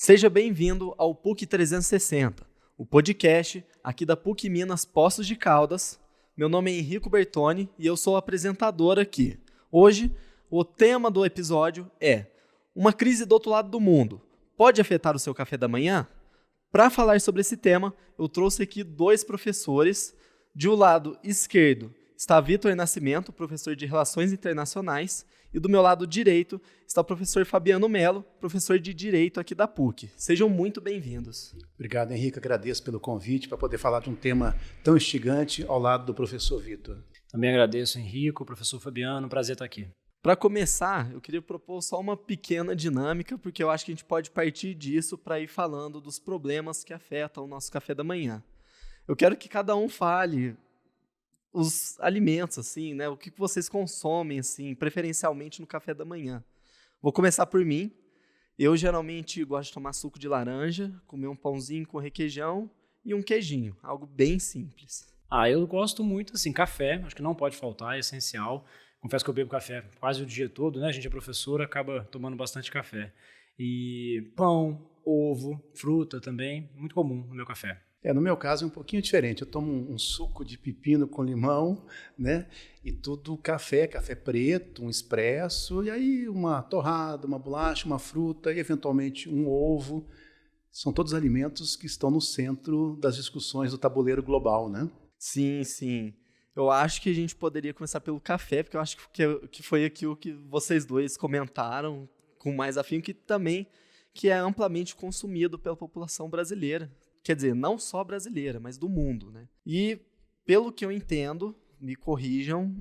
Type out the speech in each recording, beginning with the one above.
Seja bem-vindo ao PUC 360, o podcast aqui da PUC Minas Poços de Caldas. Meu nome é Henrico Bertoni e eu sou o apresentador aqui. Hoje, o tema do episódio é: uma crise do outro lado do mundo pode afetar o seu café da manhã? Para falar sobre esse tema, eu trouxe aqui dois professores. De um lado esquerdo está Vitor Nascimento, professor de Relações Internacionais, e do meu lado direito está o professor Fabiano Melo, professor de Direito aqui da PUC. Sejam muito bem-vindos. Obrigado, Henrique. Agradeço pelo convite para poder falar de um tema tão instigante ao lado do professor Vitor. Também agradeço, Henrico, professor Fabiano, prazer estar aqui. Para começar, eu queria propor só uma pequena dinâmica, porque eu acho que a gente pode partir disso para ir falando dos problemas que afetam o nosso café da manhã. Eu quero que cada um fale os alimentos, assim, né? O que vocês consomem, assim, preferencialmente no café da manhã. Vou começar por mim. Eu geralmente gosto de tomar suco de laranja, comer um pãozinho com requeijão e um queijinho, algo bem simples. Eu gosto muito, assim, café, acho que não pode faltar, é essencial. Confesso que eu bebo café quase o dia todo, né? A gente é professor, acaba tomando bastante café. E pão, ovo, fruta também, muito comum no meu café. No meu caso é um pouquinho diferente. Eu tomo um suco de pepino com limão, né? E tudo café preto, um expresso, e aí uma torrada, uma bolacha, uma fruta e eventualmente um ovo. São todos alimentos que estão no centro das discussões do tabuleiro global, né? Sim, sim. Eu acho que a gente poderia começar pelo café, porque eu acho que foi aquilo que vocês dois comentaram com mais afinco, que é amplamente consumido pela população brasileira. Quer dizer, não só brasileira, mas do mundo, né? E, pelo que eu entendo, me corrijam,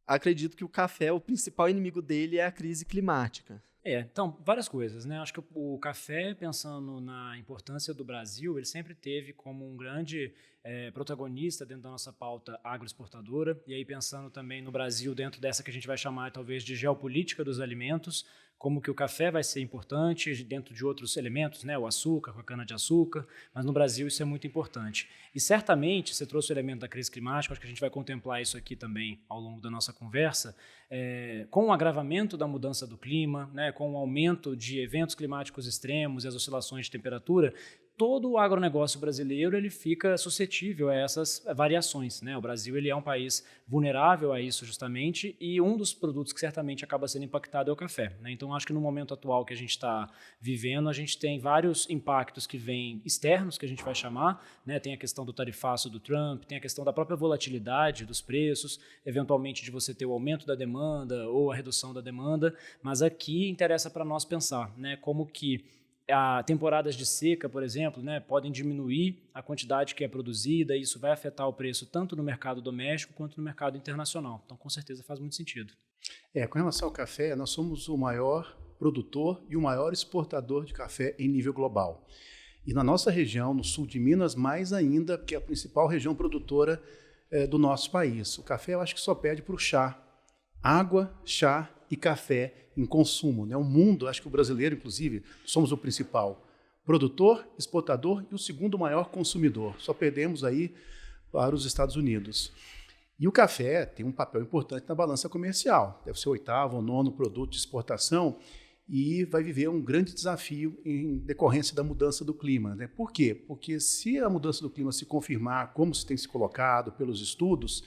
acredito que o café, o principal inimigo dele é a crise climática. Então, várias coisas, né? Acho que o café, pensando na importância do Brasil, ele sempre teve como um grande protagonista dentro da nossa pauta agroexportadora, e aí pensando também no Brasil dentro dessa que a gente vai chamar talvez de geopolítica dos alimentos, como que o café vai ser importante dentro de outros elementos, né? O açúcar, com a cana-de-açúcar, mas no Brasil isso é muito importante. E certamente, você trouxe o elemento da crise climática, acho que a gente vai contemplar isso aqui também ao longo da nossa conversa, com o agravamento da mudança do clima, né? Com o aumento de eventos climáticos extremos e as oscilações de temperatura, todo o agronegócio brasileiro ele fica suscetível a essas variações, né? O Brasil ele é um país vulnerável a isso justamente, e um dos produtos que certamente acaba sendo impactado é o café, né? Então acho que no momento atual que a gente está vivendo, a gente tem vários impactos que vêm externos, que a gente vai chamar, né? Tem a questão do tarifaço do Trump, tem a questão da própria volatilidade dos preços, eventualmente de você ter o aumento da demanda ou a redução da demanda, mas aqui interessa para nós pensar, né? Como que temporadas de seca, por exemplo, né, podem diminuir a quantidade que é produzida, e isso vai afetar o preço tanto no mercado doméstico quanto no mercado internacional. Então, com certeza, faz muito sentido. Com relação ao café, nós somos o maior produtor e o maior exportador de café em nível global. E na nossa região, no sul de Minas, mais ainda, que é a principal região produtora do nosso país. O café, eu acho que só perde para o chá. Água, chá e café em consumo, né? O mundo, acho que o brasileiro, inclusive, somos o principal produtor, exportador e o segundo maior consumidor. Só perdemos aí para os Estados Unidos. E o café tem um papel importante na balança comercial. Deve ser o 8º ou 9º produto de exportação e vai viver um grande desafio em decorrência da mudança do clima, né? Por quê? Porque se a mudança do clima se confirmar, como se tem se colocado pelos estudos,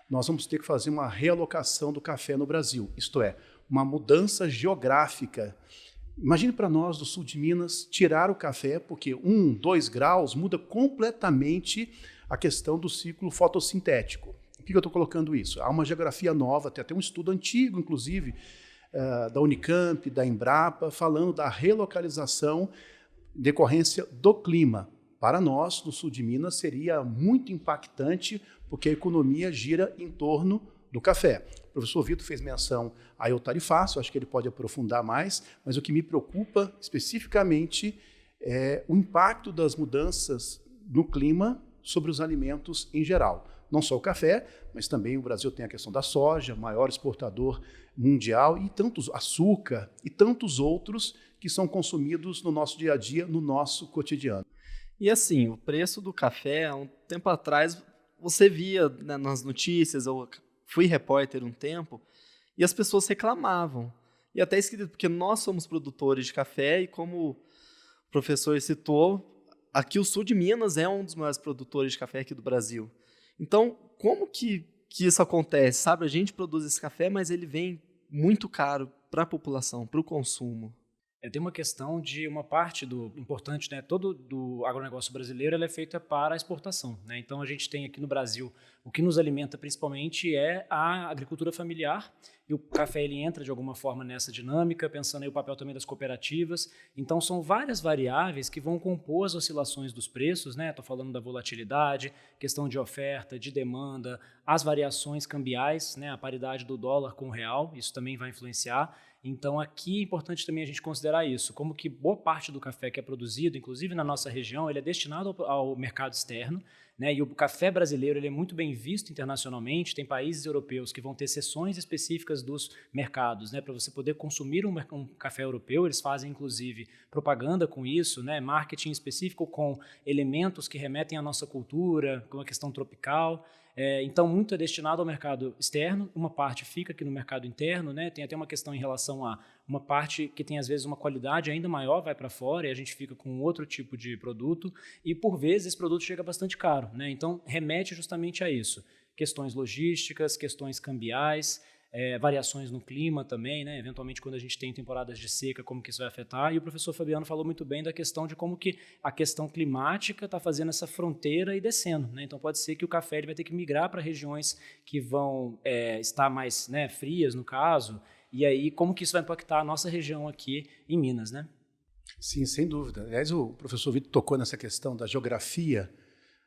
nós vamos ter que fazer uma realocação do café no Brasil, isto é, uma mudança geográfica. Imagine para nós do sul de Minas tirar o café, porque 1, 2 graus muda completamente a questão do ciclo fotossintético. Por que eu estou colocando isso? Há uma geografia nova, tem até um estudo antigo, inclusive, da Unicamp, da Embrapa, falando da relocalização em decorrência do clima. Para nós, no sul de Minas, seria muito impactante, porque a economia gira em torno do café. O professor Vitor fez menção ao tarifaço, acho que ele pode aprofundar mais, mas o que me preocupa especificamente é o impacto das mudanças no clima sobre os alimentos em geral. Não só o café, mas também o Brasil tem a questão da soja, maior exportador mundial, e tantos açúcar e tantos outros que são consumidos no nosso dia a dia, no nosso cotidiano. E assim, o preço do café, há um tempo atrás, você via, né, nas notícias, eu fui repórter um tempo, e as pessoas reclamavam. E até escrito, porque nós somos produtores de café, e como o professor citou, aqui o sul de Minas é um dos maiores produtores de café aqui do Brasil. Então, como que isso acontece? Sabe, a gente produz esse café, mas ele vem muito caro para a população, para o consumo. Tem uma questão de uma parte do importante, né? Todo do agronegócio brasileiro ela é feita para a exportação, né? Então a gente tem aqui no Brasil o que nos alimenta principalmente é a agricultura familiar e o café ele entra de alguma forma nessa dinâmica, pensando aí o papel também das cooperativas. Então são várias variáveis que vão compor as oscilações dos preços, né? Estou falando da volatilidade, questão de oferta, de demanda, as variações cambiais, né? A paridade do dólar com o real, isso também vai influenciar. Então, aqui é importante também a gente considerar isso, como que boa parte do café que é produzido, inclusive na nossa região, ele é destinado ao mercado externo, né? E o café brasileiro ele é muito bem visto internacionalmente, tem países europeus que vão ter seções específicas dos mercados, né? Para você poder consumir um café europeu, eles fazem inclusive propaganda com isso, né? Marketing específico com elementos que remetem à nossa cultura, com a questão tropical. Então, muito é destinado ao mercado externo, uma parte fica aqui no mercado interno, né? Tem até uma questão em relação a uma parte que tem, às vezes, uma qualidade ainda maior, vai para fora e a gente fica com outro tipo de produto e, por vezes, esse produto chega bastante caro, né? Então, remete justamente a isso. Questões logísticas, questões cambiais, variações no clima também, né? Eventualmente quando a gente tem temporadas de seca, como que isso vai afetar. E o professor Fabiano falou muito bem da questão de como que a questão climática está fazendo essa fronteira e descendo, né? Então pode ser que o café ele vai ter que migrar para regiões que vão estar mais, né, frias, no caso, e aí como que isso vai impactar a nossa região aqui em Minas, né? Sim, sem dúvida. Aliás, o professor Vitor tocou nessa questão da geografia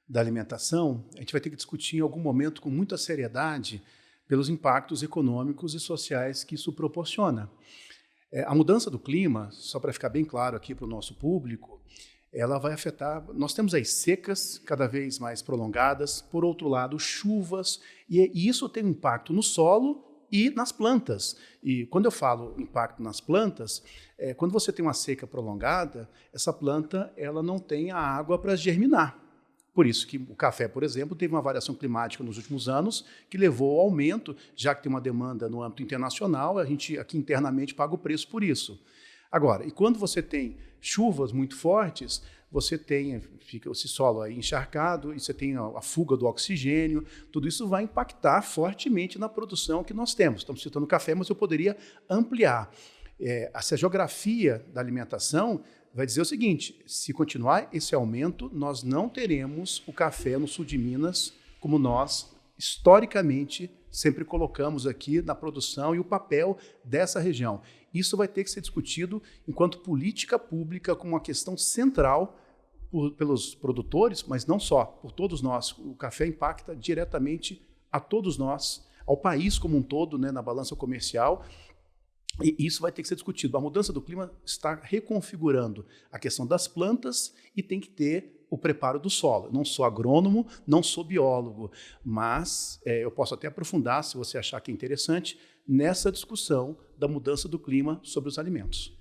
da alimentação. A gente vai ter que discutir em algum momento com muita seriedade pelos impactos econômicos e sociais que isso proporciona. A mudança do clima, só para ficar bem claro aqui para o nosso público, ela vai afetar... Nós temos aí secas cada vez mais prolongadas, por outro lado, chuvas, e isso tem um impacto no solo e nas plantas. E quando eu falo impacto nas plantas, quando você tem uma seca prolongada, essa planta ela não tem a água para germinar. Por isso que o café, por exemplo, teve uma variação climática nos últimos anos que levou ao aumento, já que tem uma demanda no âmbito internacional, a gente aqui internamente paga o preço por isso. Agora, e quando você tem chuvas muito fortes, fica esse solo aí encharcado, e você tem a fuga do oxigênio, tudo isso vai impactar fortemente na produção que nós temos. Estamos citando café, mas eu poderia ampliar. Essa geografia da alimentação vai dizer o seguinte: se continuar esse aumento, nós não teremos o café no sul de Minas como nós, historicamente, sempre colocamos aqui na produção e o papel dessa região. Isso vai ter que ser discutido enquanto política pública como uma questão central pelos produtores, mas não só, por todos nós. O café impacta diretamente a todos nós, ao país como um todo, né, na balança comercial. E isso vai ter que ser discutido. A mudança do clima está reconfigurando a questão das plantas e tem que ter o preparo do solo. Não sou agrônomo, não sou biólogo, mas eu posso até aprofundar, se você achar que é interessante, nessa discussão da mudança do clima sobre os alimentos.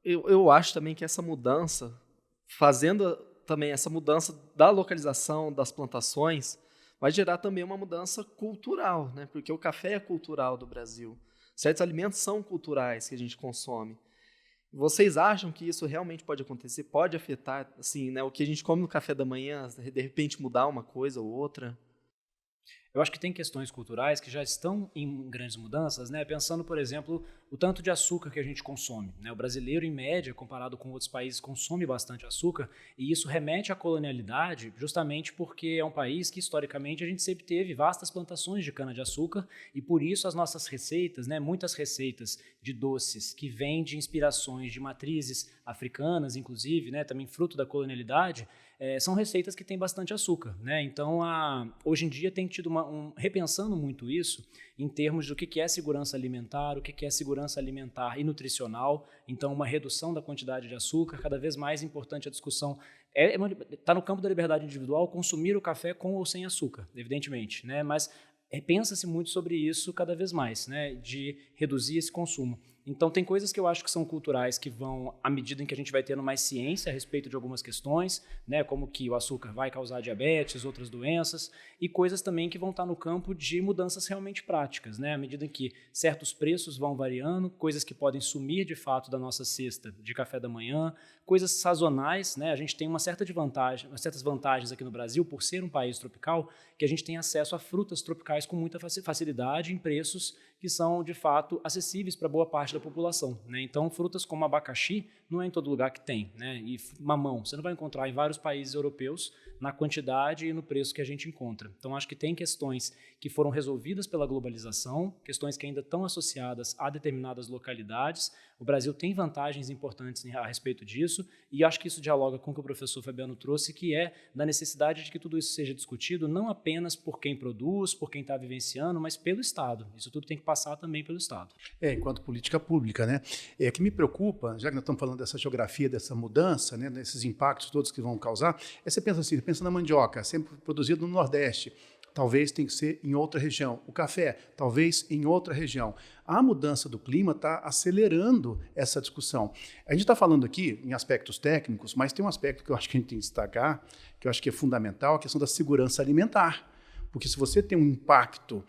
Eu acho também que essa mudança, fazendo também essa mudança da localização das plantações, vai gerar também uma mudança cultural, né? Porque o café é cultural do Brasil. Certos alimentos são culturais que a gente consome. Vocês acham que isso realmente pode acontecer? Pode afetar, assim, né, o que a gente come no café da manhã, de repente mudar uma coisa ou outra? Eu acho que tem questões culturais que já estão em grandes mudanças, né? Pensando, por exemplo, o tanto de açúcar que a gente consome, né? O brasileiro, em média, comparado com outros países, consome bastante açúcar, e isso remete à colonialidade justamente porque é um país que, historicamente, a gente sempre teve vastas plantações de cana-de-açúcar, e por isso as nossas receitas, né? Muitas receitas de doces que vêm de inspirações de matrizes africanas, inclusive, né? Também fruto da colonialidade, são receitas que têm bastante açúcar, né? Então, hoje em dia tem tido repensando muito isso em termos do que é segurança alimentar, o que é segurança alimentar e nutricional. Então, uma redução da quantidade de açúcar, cada vez mais importante a discussão. Está no campo da liberdade individual consumir o café com ou sem açúcar, evidentemente, né? Mas pensa-se muito sobre isso cada vez mais, né? De reduzir esse consumo. Então, tem coisas que eu acho que são culturais que vão, à medida em que a gente vai tendo mais ciência a respeito de algumas questões, né, como que o açúcar vai causar diabetes, outras doenças, e coisas também que vão estar no campo de mudanças realmente práticas, né, à medida em que certos preços vão variando, coisas que podem sumir de fato da nossa cesta de café da manhã, coisas sazonais, né, a gente tem certas vantagens aqui no Brasil, por ser um país tropical, que a gente tem acesso a frutas tropicais com muita facilidade em preços que são, de fato, acessíveis para boa parte da população, né? Então, frutas como abacaxi não é em todo lugar que tem, né? E mamão, você não vai encontrar em vários países europeus na quantidade e no preço que a gente encontra. Então, acho que tem questões que foram resolvidas pela globalização, questões que ainda estão associadas a determinadas localidades. O Brasil tem vantagens importantes a respeito disso, e acho que isso dialoga com o que o professor Fabiano trouxe, que é da necessidade de que tudo isso seja discutido não apenas por quem produz, por quem está vivenciando, mas pelo Estado. Isso tudo tem que passar também pelo Estado. Enquanto política pública, né? O que me preocupa, já que nós estamos falando dessa geografia, dessa mudança, né, desses impactos todos que vão causar, você pensa assim, pensa na mandioca, sempre produzido no Nordeste, talvez tenha que ser em outra região. O café, talvez em outra região. A mudança do clima está acelerando essa discussão. A gente está falando aqui em aspectos técnicos, mas tem um aspecto que eu acho que a gente tem que destacar, que eu acho que é fundamental, a questão da segurança alimentar. Porque se você tem um impacto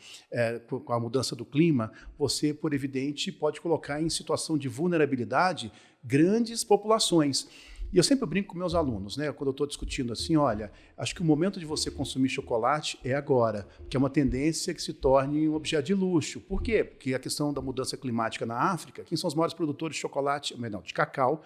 com a mudança do clima, você, por evidente, pode colocar em situação de vulnerabilidade grandes populações. E eu sempre brinco com meus alunos, né, quando eu estou discutindo assim, olha, acho que o momento de você consumir chocolate é agora, porque é uma tendência que se torne um objeto de luxo. Por quê? Porque a questão da mudança climática na África, quem são os maiores produtores de chocolate, não, de cacau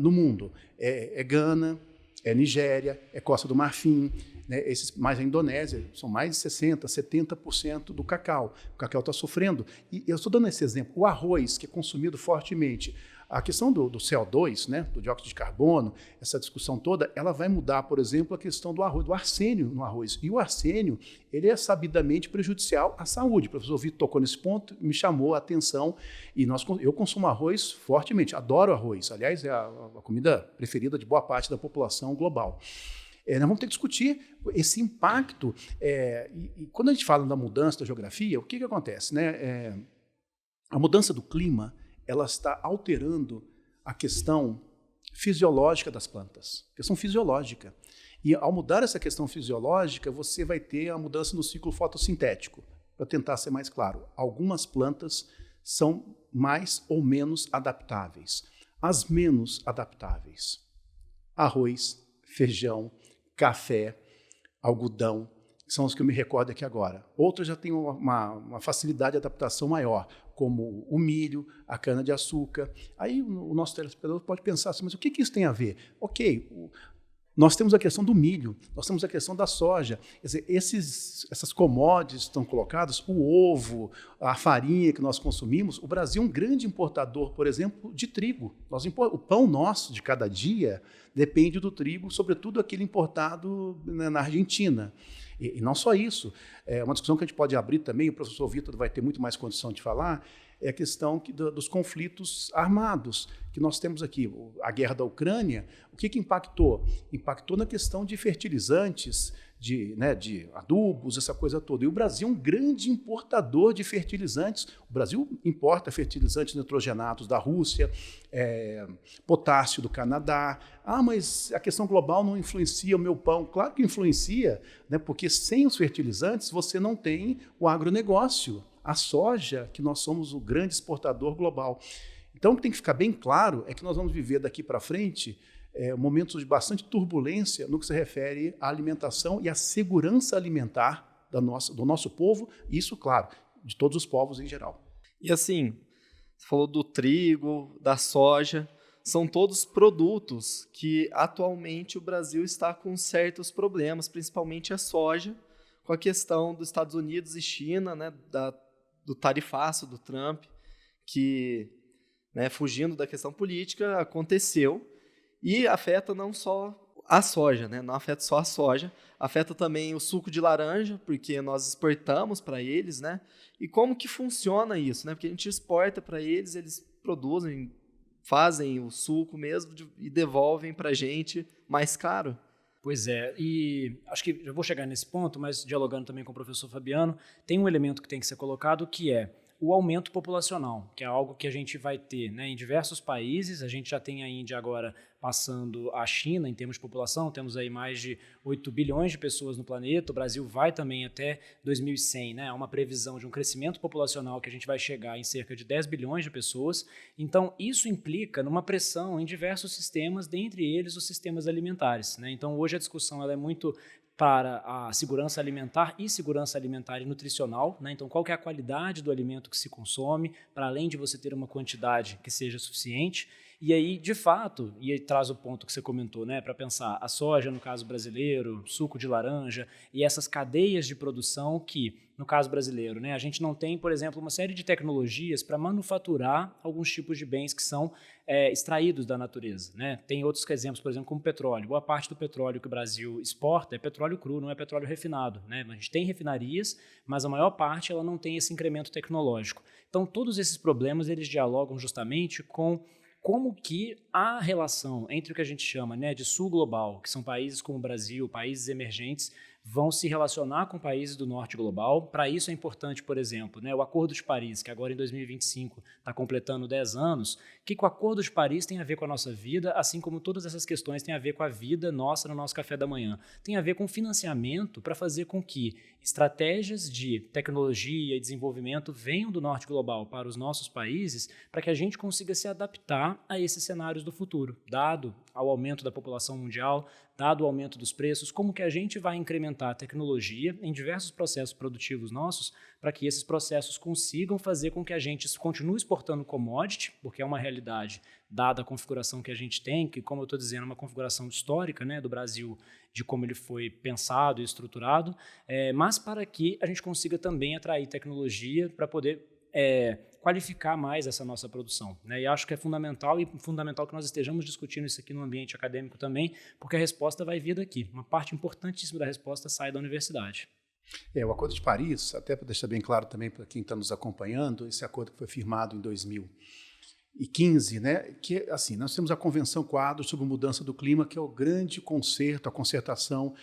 no mundo? É Gana, é Nigéria, é Costa do Marfim, né, mais a Indonésia, são mais de 60%, 70% do cacau. O cacau está sofrendo. E eu estou dando esse exemplo. O arroz, que é consumido fortemente, a questão do CO2, né, do dióxido de carbono, essa discussão toda, ela vai mudar, por exemplo, a questão do arroz, do arsênio no arroz. E o arsênio, ele é sabidamente prejudicial à saúde. O professor Vitor tocou nesse ponto, me chamou a atenção, e eu consumo arroz fortemente, adoro arroz. Aliás, é a comida preferida de boa parte da população global. Nós vamos ter que discutir esse impacto. E quando a gente fala da mudança da geografia, o que acontece? Né? A mudança do clima, ela está alterando a questão fisiológica das plantas, questão fisiológica. E ao mudar essa questão fisiológica, você vai ter a mudança no ciclo fotossintético. Para tentar ser mais claro, algumas plantas são mais ou menos adaptáveis. As menos adaptáveis, arroz, feijão, café, algodão, são os que eu me recordo aqui agora. Outras já têm uma facilidade de adaptação maior, como o milho, a cana-de-açúcar. Aí o nosso telespectador pode pensar assim, mas o que isso tem a ver? Ok, nós temos a questão do milho, nós temos a questão da soja. Quer dizer, essas commodities estão colocadas, o ovo, a farinha que nós consumimos. O Brasil é um grande importador, por exemplo, de trigo. O pão nosso de cada dia depende do trigo, sobretudo aquele importado na Argentina. E não só isso, é uma discussão que a gente pode abrir também, o professor Vitor vai ter muito mais condição de falar, é a questão dos conflitos armados que nós temos aqui. A guerra da Ucrânia, o que impactou? Impactou na questão de fertilizantes, de adubos, essa coisa toda. E o Brasil é um grande importador de fertilizantes. O Brasil importa fertilizantes nitrogenados da Rússia, potássio do Canadá. Mas a questão global não influencia o meu pão. Claro que influencia, né, porque sem os fertilizantes você não tem o agronegócio. A soja, que nós somos o grande exportador global. Então, o que tem que ficar bem claro é que nós vamos viver daqui para frente momentos de bastante turbulência no que se refere à alimentação e à segurança alimentar do nosso povo, e isso, claro, de todos os povos em geral. E assim, você falou do trigo, da soja, são todos produtos que atualmente o Brasil está com certos problemas, principalmente a soja, com a questão dos Estados Unidos e China, né, do tarifaço do Trump, que, né, fugindo da questão política, aconteceu e afeta não só a soja, né, não afeta só a soja, afeta também o suco de laranja, porque nós exportamos para eles, né, e como que funciona isso, né, porque a gente exporta para eles, eles produzem, fazem o suco mesmo e devolvem para a gente mais caro. Pois é, e acho que já vou chegar nesse ponto, mas dialogando também com o professor Fabiano, tem um elemento que tem que ser colocado que é o aumento populacional, que é algo que a gente vai ter, né, em diversos países. A gente já tem a Índia agora passando a China em termos de população, temos aí mais de 8 bilhões de pessoas no planeta, o Brasil vai também até 2100, né, há uma previsão de um crescimento populacional que a gente vai chegar em cerca de 10 bilhões de pessoas. Então, isso implica numa pressão em diversos sistemas, dentre eles os sistemas alimentares, né? Então, hoje a discussão ela é muito para a segurança alimentar e nutricional, né? Então, qual que é a qualidade do alimento que se consome, para além de você ter uma quantidade que seja suficiente. E aí, de fato, e aí traz o ponto que você comentou, né, para pensar a soja, no caso brasileiro, suco de laranja, e essas cadeias de produção que, no caso brasileiro, né, a gente não tem, por exemplo, uma série de tecnologias para manufaturar alguns tipos de bens que são extraídos da natureza, né? Tem outros exemplos, por exemplo, como petróleo. Boa parte do petróleo que o Brasil exporta é petróleo cru, não é petróleo refinado, né? A gente tem refinarias, mas a maior parte ela não tem esse incremento tecnológico. Então, todos esses problemas eles dialogam justamente com como que a relação entre o que a gente chama, né, de sul global, que são países como o Brasil, países emergentes, vão se relacionar com países do norte global. Para isso é importante, por exemplo, né, o Acordo de Paris, que agora em 2025 está completando 10 anos. O que o Acordo de Paris tem a ver com a nossa vida, assim como todas essas questões têm a ver com a vida nossa no nosso café da manhã. Tem a ver com financiamento para fazer com que estratégias de tecnologia e desenvolvimento venham do norte global para os nossos países, para que a gente consiga se adaptar a esses cenários do futuro, dado ao aumento da população mundial, dado o aumento dos preços, como que a gente vai incrementar a tecnologia em diversos processos produtivos nossos, para que esses processos consigam fazer com que a gente continue exportando commodity, porque é uma realidade, dada a configuração que a gente tem, que, como eu estou dizendo, é uma configuração histórica, né, do Brasil, de como ele foi pensado e estruturado, mas para que a gente consiga também atrair tecnologia para poder qualificar mais essa nossa produção, né? E acho que é fundamental que nós estejamos discutindo isso aqui no ambiente acadêmico também, porque a resposta vai vir daqui. Uma parte importantíssima da resposta sai da universidade. O Acordo de Paris, até para deixar bem claro também para quem está nos acompanhando, esse acordo que foi firmado em 2015, né, que assim, nós temos a Convenção Quadro sobre Mudança do Clima, que é o grande concerto, a concertação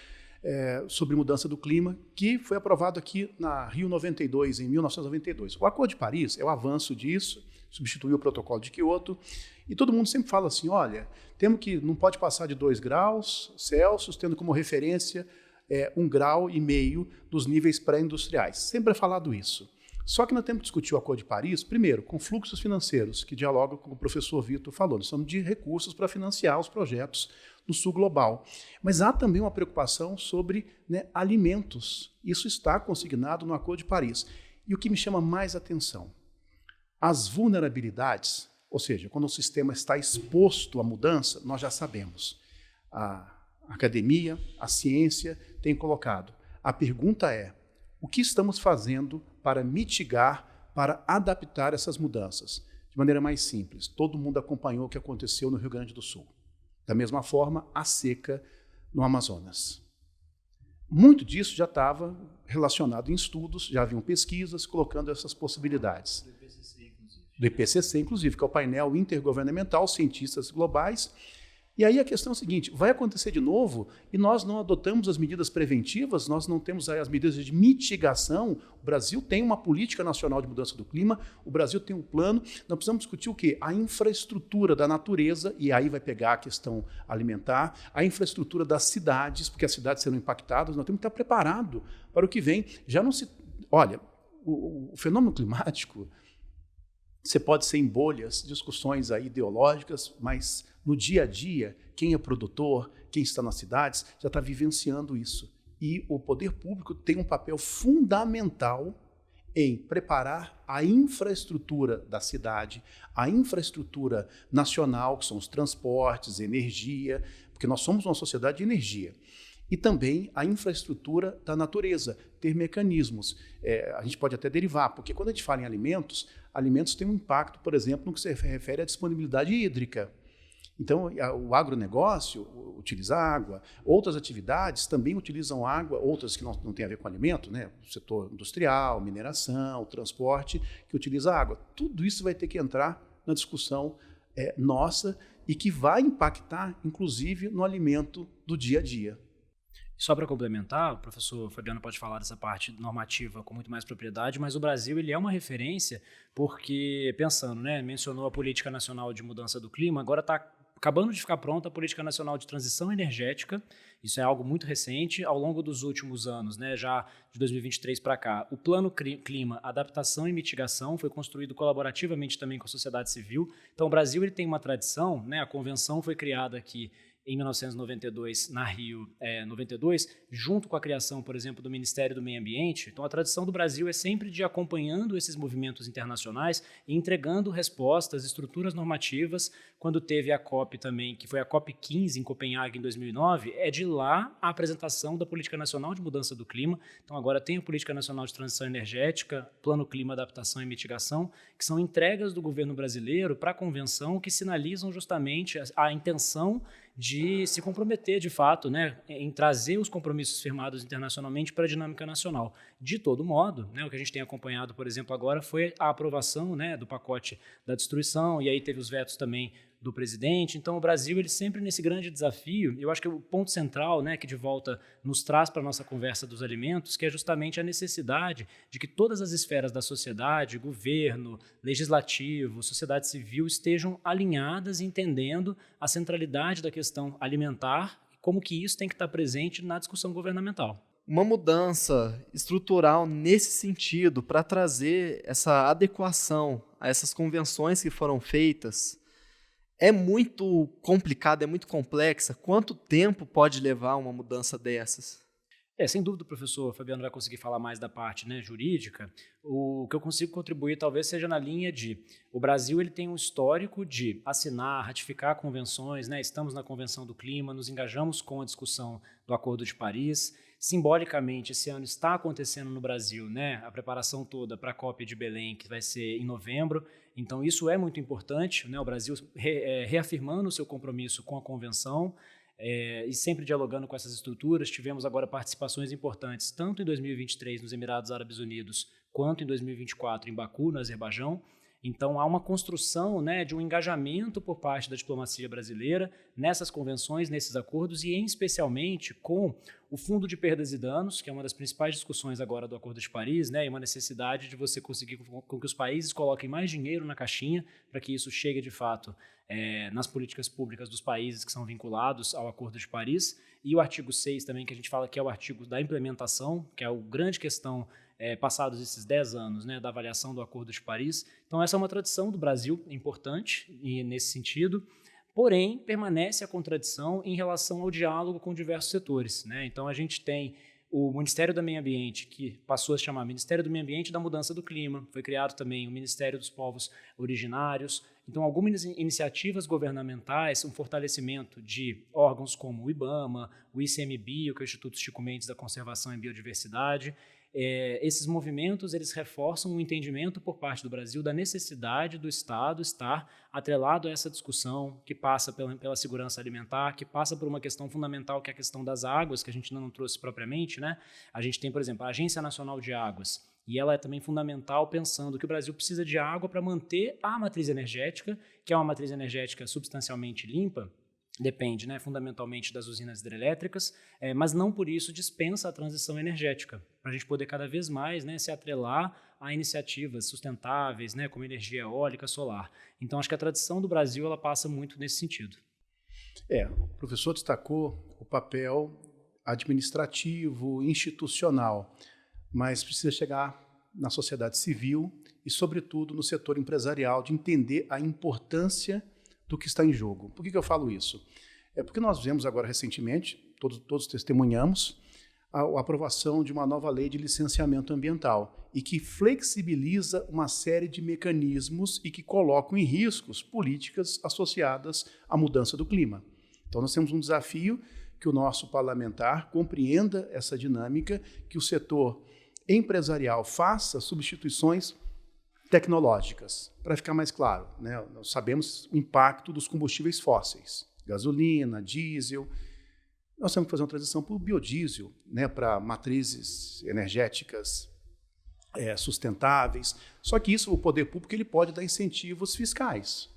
sobre mudança do clima, que foi aprovado aqui na Rio 92, em 1992. O Acordo de Paris é o avanço disso, substituiu o Protocolo de Quioto, e todo mundo sempre fala assim, olha, não pode passar de 2 graus Celsius, tendo como referência 1,5 grau dos níveis pré-industriais. Sempre é falado isso. Só que nós temos que discutir o Acordo de Paris, primeiro, com fluxos financeiros, que dialogam com o professor Vitor falou. Nós precisamos de recursos para financiar os projetos no sul global. Mas há também uma preocupação sobre, né, alimentos. Isso está consignado no Acordo de Paris. E o que me chama mais atenção, as vulnerabilidades, ou seja, quando o sistema está exposto à mudança, nós já sabemos. A academia, a ciência tem colocado. A pergunta é, o que estamos fazendo para mitigar, para adaptar essas mudanças? De maneira mais simples, todo mundo acompanhou o que aconteceu no Rio Grande do Sul. Da mesma forma, a seca no Amazonas. Muito disso já estava relacionado em estudos, já haviam pesquisas colocando essas possibilidades. Do IPCC, inclusive, que é o painel intergovernamental, cientistas globais. E aí a questão é a seguinte, vai acontecer de novo e nós não adotamos as medidas preventivas, nós não temos as medidas de mitigação. O Brasil tem uma política nacional de mudança do clima, o Brasil tem um plano, nós precisamos discutir o quê? A infraestrutura da natureza, e aí vai pegar a questão alimentar, a infraestrutura das cidades, porque as cidades serão impactadas, nós temos que estar preparados para o que vem. Já não se... Olha, o fenômeno climático, você pode ser em bolhas, discussões aí ideológicas, mas no dia a dia, quem é produtor, quem está nas cidades, já está vivenciando isso. E o poder público tem um papel fundamental em preparar a infraestrutura da cidade, a infraestrutura nacional, que são os transportes, energia, porque nós somos uma sociedade de energia. E também a infraestrutura da natureza, ter mecanismos. A gente pode até derivar, porque quando a gente fala em alimentos têm um impacto, por exemplo, no que se refere à disponibilidade hídrica. Então, o agronegócio utiliza água, outras atividades também utilizam água, outras que não têm a ver com alimento, né? O setor industrial, mineração, transporte, que utiliza água. Tudo isso vai ter que entrar na discussão nossa e que vai impactar, inclusive, no alimento do dia a dia. Só para complementar, o professor Fabiano pode falar dessa parte normativa com muito mais propriedade, mas o Brasil ele é uma referência porque, pensando, né, mencionou a Política Nacional de Mudança do Clima, agora está acabando de ficar pronta a Política Nacional de Transição Energética. Isso é algo muito recente, ao longo dos últimos anos, né, já de 2023 para cá. O Plano Clima, Adaptação e Mitigação foi construído colaborativamente também com a sociedade civil. Então, o Brasil ele tem uma tradição, né, a convenção foi criada aqui em 1992, na Rio 92, junto com a criação, por exemplo, do Ministério do Meio Ambiente. Então, a tradição do Brasil é sempre de ir acompanhando esses movimentos internacionais e entregando respostas, estruturas normativas. Quando teve a COP também, que foi a COP 15 em Copenhague, em 2009, é de lá a apresentação da Política Nacional de Mudança do Clima. Então, agora tem a Política Nacional de Transição Energética, Plano Clima, Adaptação e Mitigação, que são entregas do governo brasileiro para a convenção que sinalizam justamente a intenção de se comprometer, de fato, né, em trazer os compromissos firmados internacionalmente para a dinâmica nacional. De todo modo, né, o que a gente tem acompanhado, por exemplo, agora foi a aprovação, né, do pacote da destruição, e aí teve os vetos também do presidente. Então, o Brasil, ele sempre nesse grande desafio, eu acho que o ponto central, né, que de volta nos traz para a nossa conversa dos alimentos, que é justamente a necessidade de que todas as esferas da sociedade, governo, legislativo, sociedade civil, estejam alinhadas, entendendo a centralidade da questão alimentar e como que isso tem que estar presente na discussão governamental. Uma mudança estrutural nesse sentido, para trazer essa adequação a essas convenções que foram feitas, é muito complicada, é muito complexa. Quanto tempo pode levar uma mudança dessas? Sem dúvida o professor Fabiano vai conseguir falar mais da parte, né, jurídica. O que eu consigo contribuir talvez seja na linha de o Brasil ele tem um histórico de assinar, ratificar convenções, né, estamos na Convenção do Clima, nos engajamos com a discussão do Acordo de Paris. Simbolicamente, esse ano está acontecendo no Brasil, né, a preparação toda para a COP de Belém, que vai ser em novembro. Então, isso é muito importante, né, o Brasil reafirmando o seu compromisso com a Convenção, e sempre dialogando com essas estruturas. Tivemos agora participações importantes, tanto em 2023 nos Emirados Árabes Unidos, quanto em 2024 em Baku, no Azerbaijão. Então, há uma construção, né, de um engajamento por parte da diplomacia brasileira nessas convenções, nesses acordos, e especialmente com o Fundo de Perdas e Danos, que é uma das principais discussões agora do Acordo de Paris, né, e uma necessidade de você conseguir com que os países coloquem mais dinheiro na caixinha para que isso chegue, de fato, nas políticas públicas dos países que são vinculados ao Acordo de Paris. E o artigo 6 também, que a gente fala que é o artigo da implementação, que é a grande questão passados esses 10 anos, né, da avaliação do Acordo de Paris. Então, essa é uma tradição do Brasil importante e nesse sentido, porém, permanece a contradição em relação ao diálogo com diversos setores, né? Então, a gente tem o Ministério do Meio Ambiente, que passou a se chamar Ministério do Meio Ambiente e da Mudança do Clima. Foi criado também o Ministério dos Povos Originários. Então, algumas iniciativas governamentais, um fortalecimento de órgãos como o IBAMA, o ICMBio, que é o Instituto Chico Mendes da Conservação e Biodiversidade. Esses movimentos eles reforçam o entendimento por parte do Brasil da necessidade do Estado estar atrelado a essa discussão que passa pela segurança alimentar, que passa por uma questão fundamental, que é a questão das águas, que a gente ainda não trouxe propriamente, né? A gente tem, por exemplo, a Agência Nacional de Águas, e ela é também fundamental pensando que o Brasil precisa de água para manter a matriz energética, que é uma matriz energética substancialmente limpa. Depende, né, fundamentalmente das usinas hidrelétricas, mas não por isso dispensa a transição energética, para a gente poder cada vez mais, né, se atrelar a iniciativas sustentáveis, né, como energia eólica, solar. Então, acho que a tradição do Brasil ela passa muito nesse sentido. O professor destacou o papel administrativo, institucional, mas precisa chegar na sociedade civil e, sobretudo, no setor empresarial, de entender a importância do que está em jogo. Por que eu falo isso? Porque nós vemos agora recentemente, todos testemunhamos, a aprovação de uma nova lei de licenciamento ambiental e que flexibiliza uma série de mecanismos e que colocam em riscos políticas associadas à mudança do clima. Então nós temos um desafio que o nosso parlamentar compreenda essa dinâmica, que o setor empresarial faça substituições tecnológicas. Para ficar mais claro, né, nós sabemos o impacto dos combustíveis fósseis, gasolina, diesel. Nós temos que fazer uma transição para o biodiesel, né, para matrizes energéticas sustentáveis. Só que isso, o poder público ele pode dar incentivos fiscais.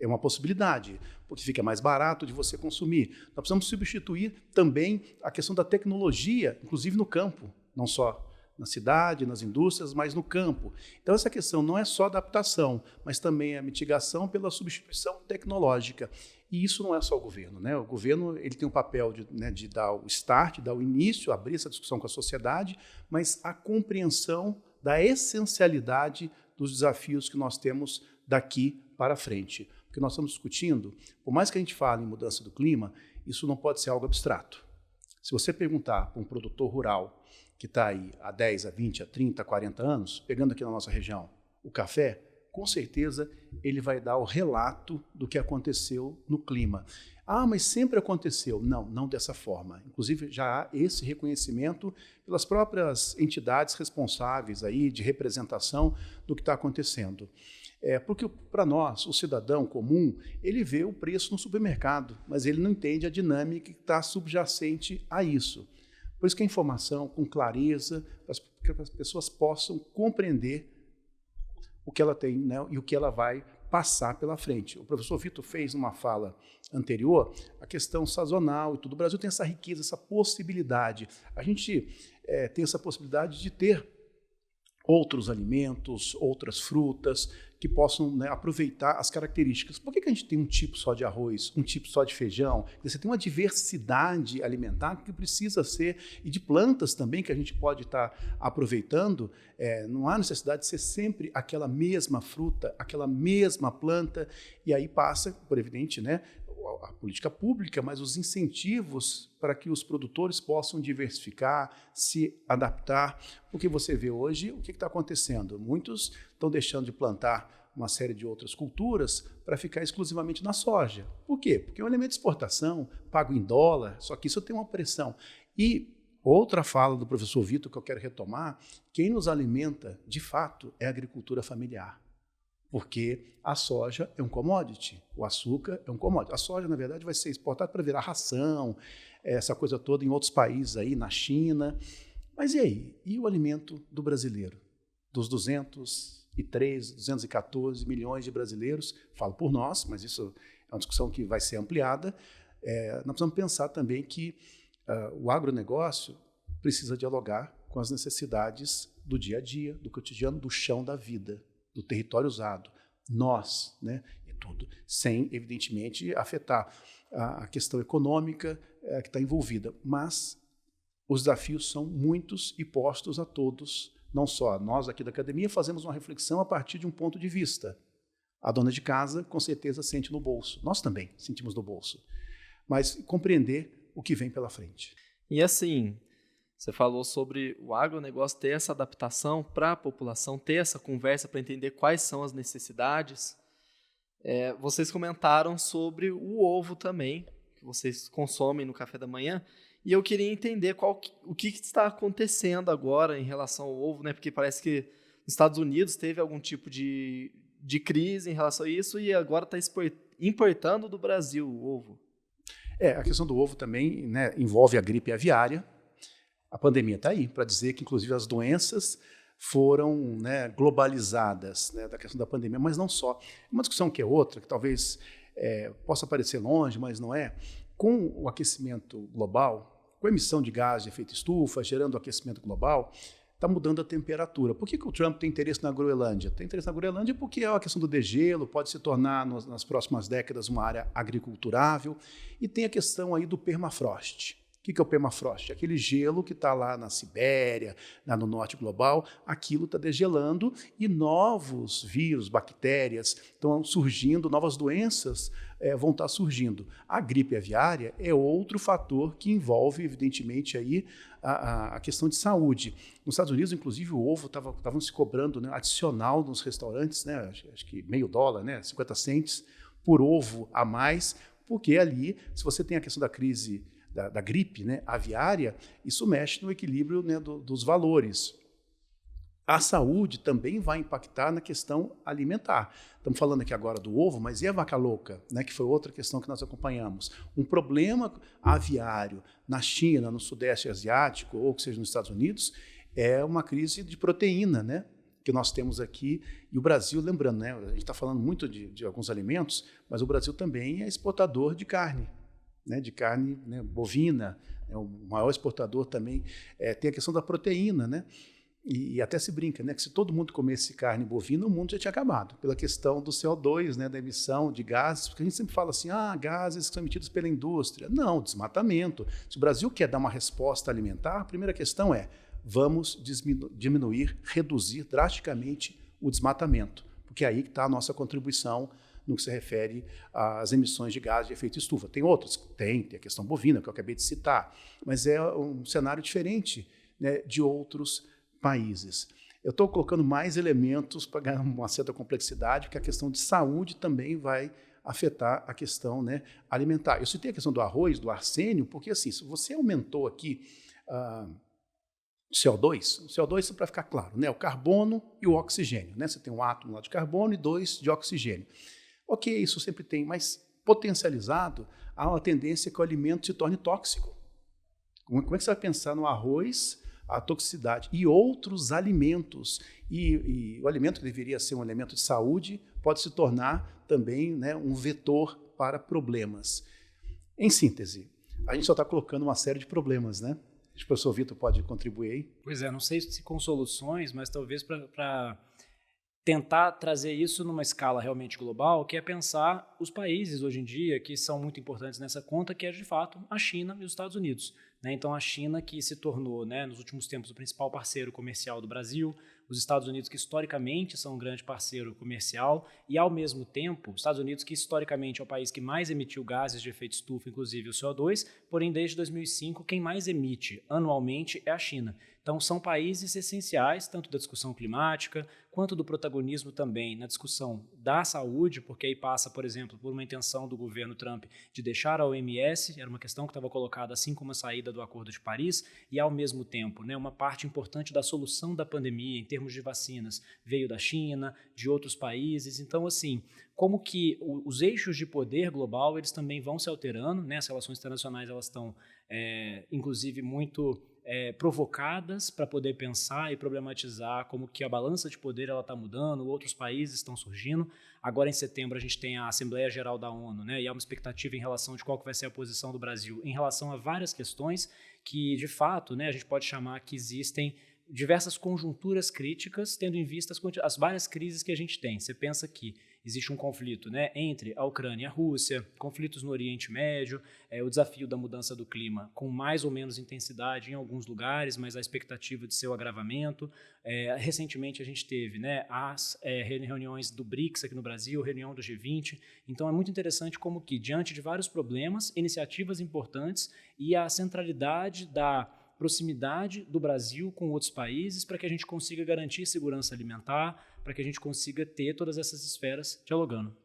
É uma possibilidade, porque fica mais barato de você consumir. Nós precisamos substituir também a questão da tecnologia, inclusive no campo, não só na cidade, nas indústrias, mas no campo. Então, essa questão não é só adaptação, mas também a mitigação pela substituição tecnológica. E isso não é só o governo, né? O governo ele tem um papel de dar o start, dar o início, abrir essa discussão com a sociedade, mas a compreensão da essencialidade dos desafios que nós temos daqui para frente. Porque nós estamos discutindo, por mais que a gente fale em mudança do clima, isso não pode ser algo abstrato. Se você perguntar para um produtor rural que está aí há 10, a 20, a 30, a 40 anos, pegando aqui na nossa região o café, com certeza ele vai dar o relato do que aconteceu no clima. Ah, mas sempre aconteceu. Não, não dessa forma. Inclusive, já há esse reconhecimento pelas próprias entidades responsáveis aí de representação do que está acontecendo. Porque, para nós, o cidadão comum, ele vê o preço no supermercado, mas ele não entende a dinâmica que está subjacente a isso. Por isso que a informação, com clareza, para que as pessoas possam compreender o que ela tem, né, e o que ela vai passar pela frente. O professor Vitor fez numa fala anterior a questão sazonal e tudo. O Brasil tem essa riqueza, essa possibilidade. A gente tem essa possibilidade de ter outros alimentos, outras frutas que possam, né, aproveitar as características. Por que a gente tem um tipo só de arroz, um tipo só de feijão? Você tem uma diversidade alimentar que precisa ser, e de plantas também que a gente pode estar aproveitando. Não há necessidade de ser sempre aquela mesma fruta, aquela mesma planta, e aí passa, por evidente, né, a política pública, mas os incentivos para que os produtores possam diversificar, se adaptar. Porque você vê hoje o que está acontecendo. Muitos estão deixando de plantar uma série de outras culturas para ficar exclusivamente na soja. Por quê? Porque é um elemento de exportação, pago em dólar, só que isso tem uma pressão. E outra fala do professor Vitor que eu quero retomar, quem nos alimenta, de fato, é a agricultura familiar. Porque a soja é um commodity, o açúcar é um commodity. A soja, na verdade, vai ser exportada para virar ração, essa coisa toda em outros países, aí, na China. Mas e aí? E o alimento do brasileiro? Dos 213, 214 milhões de brasileiros, falo por nós, mas isso é uma discussão que vai ser ampliada, nós precisamos pensar também que o agronegócio precisa dialogar com as necessidades do dia a dia, do cotidiano, do chão da vida, do território usado, nós, né, e tudo, sem, evidentemente, afetar a questão econômica que está envolvida. Mas os desafios são muitos e postos a todos, não só nós aqui da academia fazemos uma reflexão a partir de um ponto de vista. A dona de casa, com certeza, sente no bolso. Nós também sentimos no bolso. Mas compreender o que vem pela frente. E assim, você falou sobre o agronegócio ter essa adaptação para a população, ter essa conversa para entender quais são as necessidades. Vocês comentaram sobre o ovo também, que vocês consomem no café da manhã, e eu queria entender o que está acontecendo agora em relação ao ovo, né? Porque parece que nos Estados Unidos teve algum tipo de crise em relação a isso e agora está importando do Brasil o ovo. A questão do ovo também, né, envolve a gripe aviária. A pandemia está aí para dizer que, inclusive, as doenças foram, né, globalizadas, né, da questão da pandemia, mas não só. Uma discussão que é outra, que talvez possa parecer longe, mas não é. Com o aquecimento global, com a emissão de gás de efeito estufa, gerando o aquecimento global, está mudando a temperatura. Por que o Trump tem interesse na Groenlândia? Tem interesse na Groenlândia porque é a questão do degelo, pode se tornar, nas próximas décadas, uma área agriculturável, e tem a questão aí do permafrost. O que é o permafrost? Aquele gelo que está lá na Sibéria, lá no norte global, aquilo está degelando e novos vírus, bactérias estão surgindo, novas doenças vão estar surgindo. A gripe aviária é outro fator que envolve, evidentemente, aí a questão de saúde. Nos Estados Unidos, inclusive, o ovo estavam se cobrando, né, adicional nos restaurantes, né, acho que $0,5, né, 50 cents por ovo a mais, porque ali, se você tem a questão da crise da gripe, né, aviária, isso mexe no equilíbrio, né, dos valores. A saúde também vai impactar na questão alimentar. Estamos falando aqui agora do ovo, mas e a vaca louca, né, que foi outra questão que nós acompanhamos. Um problema aviário na China, no Sudeste Asiático, ou que seja nos Estados Unidos, é uma crise de proteína, né? que nós temos aqui. E o Brasil, lembrando, né, a gente está falando muito de alguns alimentos, mas o Brasil também é exportador de carne, né, né, bovina, é o maior exportador também. Tem a questão da proteína, né? E até se brinca, né, que se todo mundo comesse carne bovina, o mundo já tinha acabado, pela questão do CO2, né, da emissão de gases, porque a gente sempre fala assim, gases que são emitidos pela indústria. Não, desmatamento. Se o Brasil quer dar uma resposta alimentar, a primeira questão é, vamos diminuir, reduzir drasticamente o desmatamento, porque é aí que está a nossa contribuição no que se refere às emissões de gases de efeito estufa. Tem outros? Tem a questão bovina, que eu acabei de citar, mas é um cenário diferente, né, de outros países. Eu estou colocando mais elementos para ganhar uma certa complexidade, porque a questão de saúde também vai afetar a questão, né, alimentar. Eu citei a questão do arroz, do arsênio, porque assim, se você aumentou aqui o CO2, para ficar claro, né, o carbono e o oxigênio. Né, você tem um átomo lá de carbono e 2 de oxigênio. Ok, isso sempre tem, mas potencializado, há uma tendência que o alimento se torne tóxico. Como é que você vai pensar no arroz, a toxicidade e outros alimentos, e o alimento que deveria ser um elemento de saúde pode se tornar também, né, um vetor para problemas. Em síntese, a gente só está colocando uma série de problemas, né? Acho que o professor Vitor pode contribuir aí. Pois é, não sei se com soluções, mas talvez para tentar trazer isso numa escala realmente global, que é pensar os países hoje em dia que são muito importantes nessa conta, que é de fato a China e os Estados Unidos. Então, a China, que se tornou, né, nos últimos tempos, o principal parceiro comercial do Brasil, os Estados Unidos, que historicamente são um grande parceiro comercial, e, ao mesmo tempo, os Estados Unidos, que historicamente é o país que mais emitiu gases de efeito estufa, inclusive o CO2, porém, desde 2005, quem mais emite anualmente é a China. Então, são países essenciais, tanto da discussão climática, quanto do protagonismo também na discussão da saúde, porque aí passa, por exemplo, por uma intenção do governo Trump de deixar a OMS, era uma questão que estava colocada assim como a saída do Acordo de Paris, e ao mesmo tempo, né, uma parte importante da solução da pandemia em termos de vacinas veio da China, de outros países. Então, assim, como que os eixos de poder global, eles também vão se alterando, né? As relações internacionais, elas estão, inclusive, muito provocadas para poder pensar e problematizar como que a balança de poder está mudando, outros países estão surgindo. Agora, em setembro, a gente tem a Assembleia Geral da ONU, né, e há uma expectativa em relação de qual que vai ser a posição do Brasil em relação a várias questões que, de fato, né, a gente pode chamar que existem diversas conjunturas críticas, tendo em vista as várias crises que a gente tem. Você pensa que existe um conflito, né, entre a Ucrânia e a Rússia, conflitos no Oriente Médio, o desafio da mudança do clima com mais ou menos intensidade em alguns lugares, mas a expectativa de seu agravamento. Recentemente a gente teve, né, as reuniões do BRICS aqui no Brasil, reunião do G20. Então é muito interessante como que, diante de vários problemas, iniciativas importantes e a centralidade da proximidade do Brasil com outros países para que a gente consiga garantir segurança alimentar, para que a gente consiga ter todas essas esferas dialogando.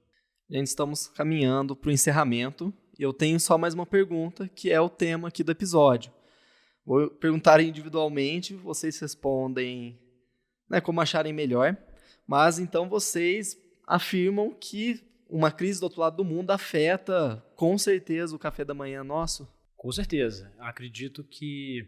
Gente, estamos caminhando para o encerramento e eu tenho só mais uma pergunta, que é o tema aqui do episódio. Vou perguntar individualmente, vocês respondem, né, como acharem melhor, mas então vocês afirmam que uma crise do outro lado do mundo afeta com certeza o café da manhã nosso? Com certeza. Acredito que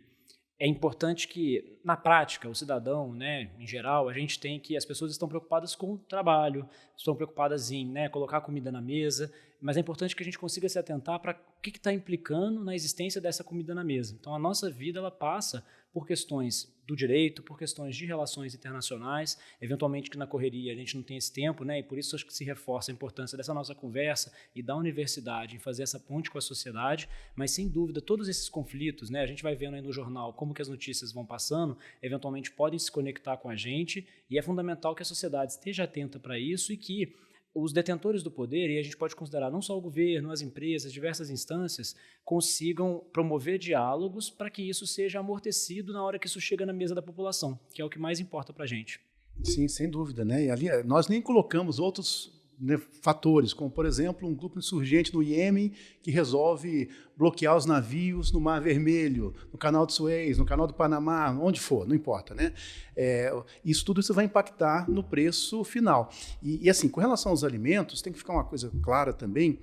é importante que, na prática, o cidadão, né, em geral, a gente tem que as pessoas estão preocupadas com o trabalho, estão preocupadas em, né, colocar comida na mesa, mas é importante que a gente consiga se atentar para o que está implicando na existência dessa comida na mesa. Então, a nossa vida ela passa por questões do direito, por questões de relações internacionais, eventualmente que na correria a gente não tem esse tempo, né? E por isso acho que se reforça a importância dessa nossa conversa e da universidade em fazer essa ponte com a sociedade, mas sem dúvida todos esses conflitos, né? A gente vai vendo aí no jornal como que as notícias vão passando, eventualmente podem se conectar com a gente e é fundamental que a sociedade esteja atenta para isso e que os detentores do poder, e a gente pode considerar não só o governo, as empresas, diversas instâncias, consigam promover diálogos para que isso seja amortecido na hora que isso chega na mesa da população, que é o que mais importa para a gente. Sim, sem dúvida, né? E ali nós nem colocamos outros, né, fatores, como, por exemplo, um grupo insurgente no Iêmen que resolve bloquear os navios no Mar Vermelho, no Canal de Suez, no Canal do Panamá, onde for, não importa, né? Tudo isso vai impactar no preço final. E assim, com relação aos alimentos, tem que ficar uma coisa clara também,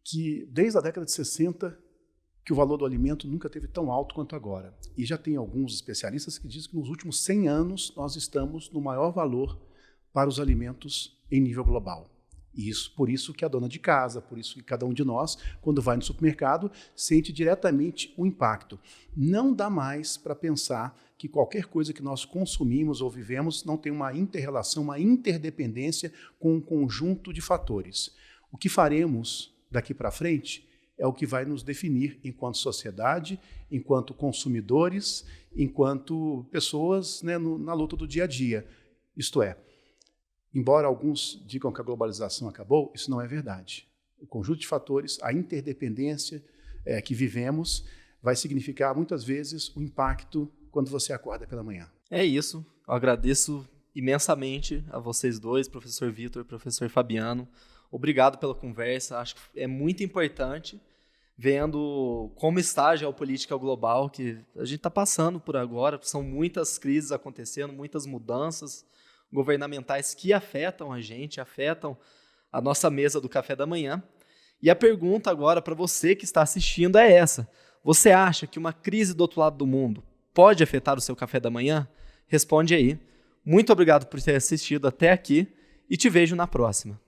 que desde a década de 60, que o valor do alimento nunca teve tão alto quanto agora. E já tem alguns especialistas que dizem que nos últimos 100 anos nós estamos no maior valor para os alimentos em nível global. E por isso que a dona de casa, por isso que cada um de nós, quando vai no supermercado, sente diretamente o impacto. Não dá mais para pensar que qualquer coisa que nós consumimos ou vivemos não tem uma inter-relação, uma interdependência com um conjunto de fatores. O que faremos daqui para frente é o que vai nos definir enquanto sociedade, enquanto consumidores, enquanto pessoas, né, na luta do dia a dia. Isto é, embora alguns digam que a globalização acabou, isso não é verdade. O conjunto de fatores, a interdependência que vivemos, vai significar muitas vezes o impacto quando você acorda pela manhã. É isso. Eu agradeço imensamente a vocês dois, professor Vitor e professor Fabiano. Obrigado pela conversa. Acho que é muito importante, vendo como está a geopolítica global, que a gente está passando por agora. São muitas crises acontecendo, muitas mudanças governamentais que afetam a gente, afetam a nossa mesa do café da manhã. E a pergunta agora para você que está assistindo é essa. Você acha que uma crise do outro lado do mundo pode afetar o seu café da manhã? Responde aí. Muito obrigado por ter assistido até aqui e te vejo na próxima.